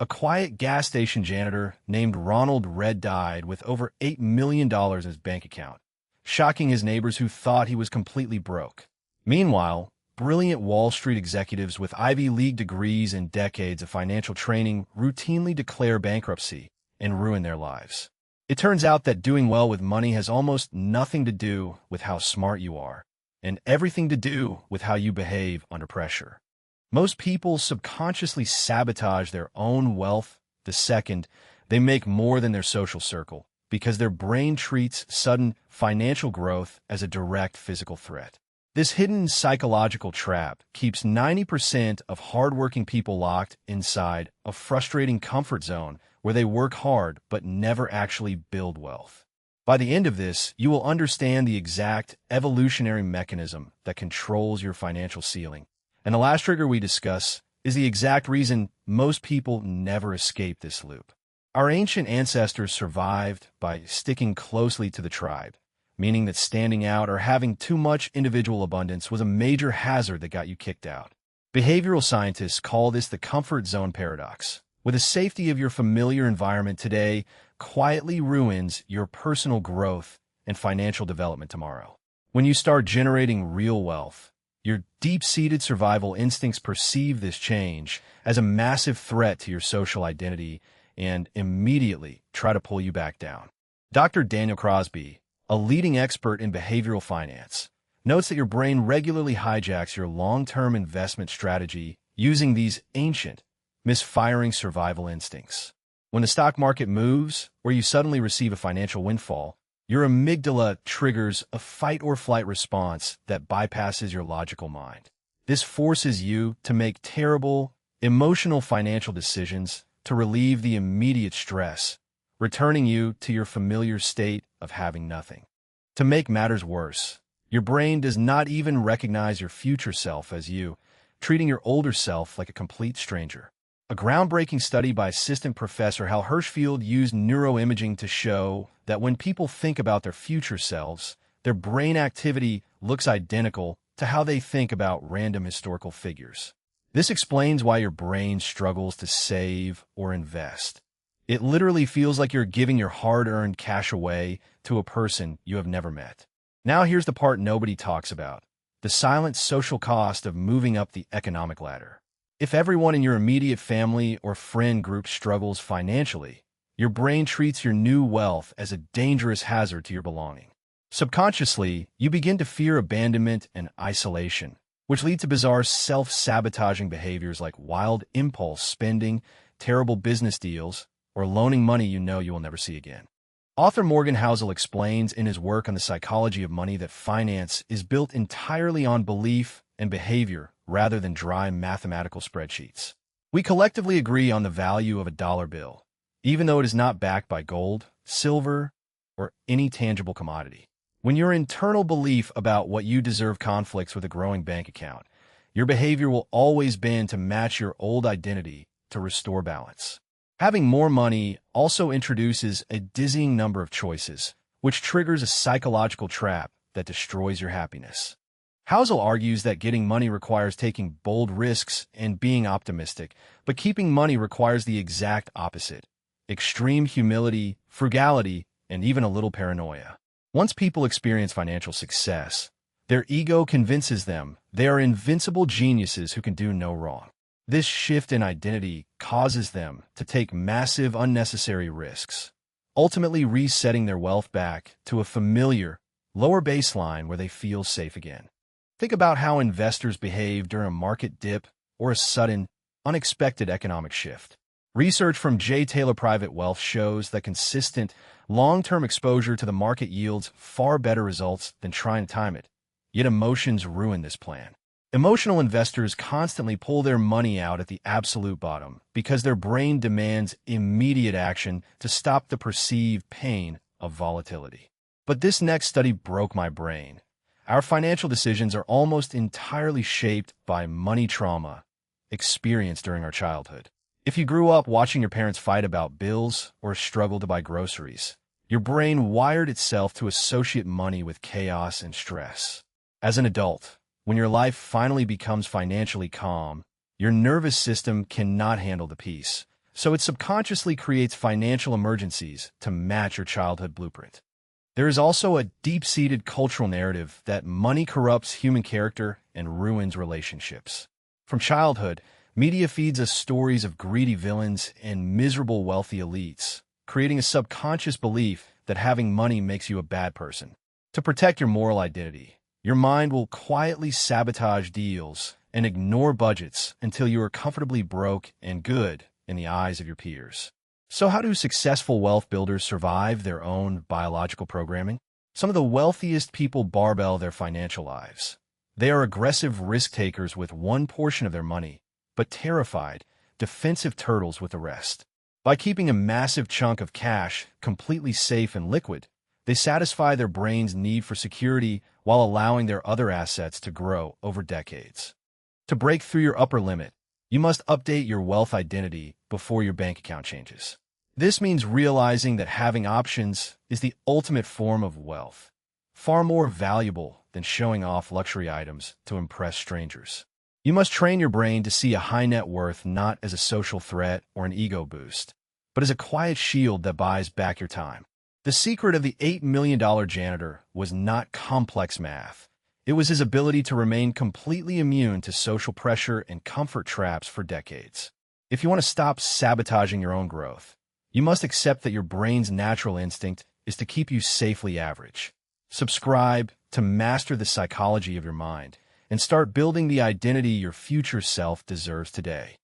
A quiet gas station janitor named Ronald Red died with over $8 million in his bank account, shocking his neighbors who thought he was completely broke. Meanwhile, brilliant Wall Street executives with Ivy League degrees and decades of financial training routinely declare bankruptcy and ruin their lives. It turns out that doing well with money has almost nothing to do with how smart you are, and everything to do with how you behave under pressure. Most people subconsciously sabotage their own wealth the second they make more than their social circle, because their brain treats sudden financial growth as a direct physical threat. This hidden psychological trap keeps 90% of hardworking people locked inside a frustrating comfort zone where they work hard but never actually build wealth. By the end of this, you will understand the exact evolutionary mechanism that controls your financial ceiling. And the last trigger we discuss is the exact reason most people never escape this loop. Our ancient ancestors survived by sticking closely to the tribe, meaning that standing out or having too much individual abundance was a major hazard that got you kicked out. Behavioral scientists call this the comfort zone paradox, where the safety of your familiar environment today quietly ruins your personal growth and financial development tomorrow. When you start generating real wealth, your deep-seated survival instincts perceive this change as a massive threat to your social identity and immediately try to pull you back down. Dr. Daniel Crosby, a leading expert in behavioral finance, notes that your brain regularly hijacks your long-term investment strategy using these ancient, misfiring survival instincts. When the stock market moves or you suddenly receive a financial windfall, your amygdala triggers a fight-or-flight response that bypasses your logical mind. This forces you to make terrible, emotional financial decisions to relieve the immediate stress, returning you to your familiar state of having nothing. To make matters worse, your brain does not even recognize your future self as you, treating your older self like a complete stranger. A groundbreaking study by assistant professor Hal Hershfield used neuroimaging to show that when people think about their future selves, their brain activity looks identical to how they think about random historical figures. This explains why your brain struggles to save or invest. It literally feels like you're giving your hard-earned cash away to a person you have never met. Now here's the part nobody talks about: the silent social cost of moving up the economic ladder. If everyone in your immediate family or friend group struggles financially, your brain treats your new wealth as a dangerous hazard to your belonging. Subconsciously, you begin to fear abandonment and isolation, which lead to bizarre self-sabotaging behaviors like wild impulse spending, terrible business deals, or loaning money you know you will never see again. Author Morgan Housel explains in his work on the psychology of money that finance is built entirely on belief and behavior rather than dry mathematical spreadsheets. We collectively agree on the value of a dollar bill, even though it is not backed by gold, silver, or any tangible commodity. When your internal belief about what you deserve conflicts with a growing bank account, your behavior will always bend to match your old identity to restore balance. Having more money also introduces a dizzying number of choices, which triggers a psychological trap that destroys your happiness. Housel argues that getting money requires taking bold risks and being optimistic, but keeping money requires the exact opposite: extreme humility, frugality, and even a little paranoia. Once people experience financial success, their ego convinces them they are invincible geniuses who can do no wrong. This shift in identity causes them to take massive, unnecessary risks, ultimately resetting their wealth back to a familiar, lower baseline where they feel safe again. Think about how investors behave during a market dip or a sudden, unexpected economic shift. Research from J. Taylor Private Wealth shows that consistent, long-term exposure to the market yields far better results than trying to time it. Yet emotions ruin this plan. Emotional investors constantly pull their money out at the absolute bottom because their brain demands immediate action to stop the perceived pain of volatility. But this next study broke my brain. Our financial decisions are almost entirely shaped by money trauma experienced during our childhood. If you grew up watching your parents fight about bills or struggle to buy groceries, your brain wired itself to associate money with chaos and stress. As an adult, when your life finally becomes financially calm, your nervous system cannot handle the peace, so it subconsciously creates financial emergencies to match your childhood blueprint. There is also a deep-seated cultural narrative that money corrupts human character and ruins relationships. From childhood, media feeds us stories of greedy villains and miserable wealthy elites, creating a subconscious belief that having money makes you a bad person. To protect your moral identity, your mind will quietly sabotage deals and ignore budgets until you are comfortably broke and good in the eyes of your peers. So how do successful wealth builders survive their own biological programming? Some of the wealthiest people barbell their financial lives. They are aggressive risk-takers with one portion of their money, but terrified, defensive turtles with the rest. By keeping a massive chunk of cash completely safe and liquid, they satisfy their brain's need for security while allowing their other assets to grow over decades. To break through your upper limit, you must update your wealth identity before your bank account changes. This means realizing that having options is the ultimate form of wealth, far more valuable than showing off luxury items to impress strangers. You must train your brain to see a high net worth not as a social threat or an ego boost, but as a quiet shield that buys back your time. The secret of the $8 million janitor was not complex math. It was his ability to remain completely immune to social pressure and comfort traps for decades. If you want to stop sabotaging your own growth, you must accept that your brain's natural instinct is to keep you safely average. Subscribe to master the psychology of your mind and start building the identity your future self deserves today.